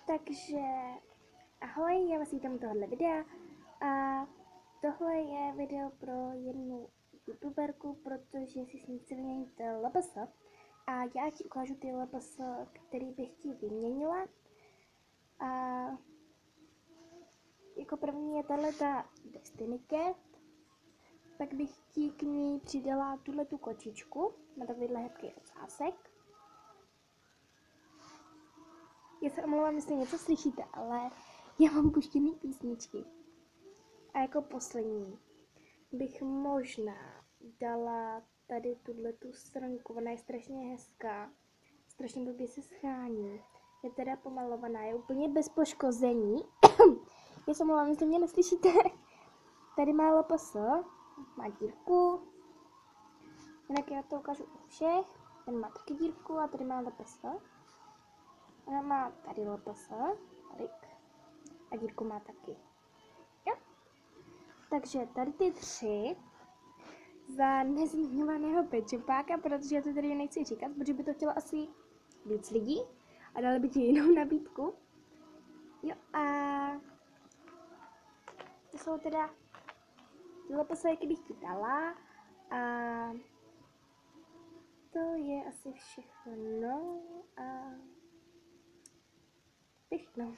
Takže ahoj, já vás vítám u tohohle videa a tohle je video pro jednu youtuberku, protože si s ní chci vyměnit LPS a já ti ukážu ty LPS, který bych ti vyměnila. A jako první je tato Destiny Cat, pak bych ti k ní přidala tuhletu kočičku, má takovýhle hebký ocásek. Já se omlouvám, jestli něco slyšíte, ale já mám puštěný písničky. A jako poslední bych možná dala tady tuhletu srnku, ona je strašně hezká, strašně blbě se schání. Je teda pomalovaná, je úplně bez poškození. Já se omlouvám, jestli mě neslyšíte. Tady má LPS, má dírku. Jinak já to ukážu u všech. Ten má taky dírku a tady má LPS. Ona má tady LPS, a dírku má taky. Jo? Takže tady ty tři za nezmiňovaného pečupáka, protože já to tady nechci říkat, protože by to chtělo asi víc lidí a dali by ti jinou nabídku. Jo a to jsou teda ty LPS, jaký bych ti dala a to je asi všechno a všechno.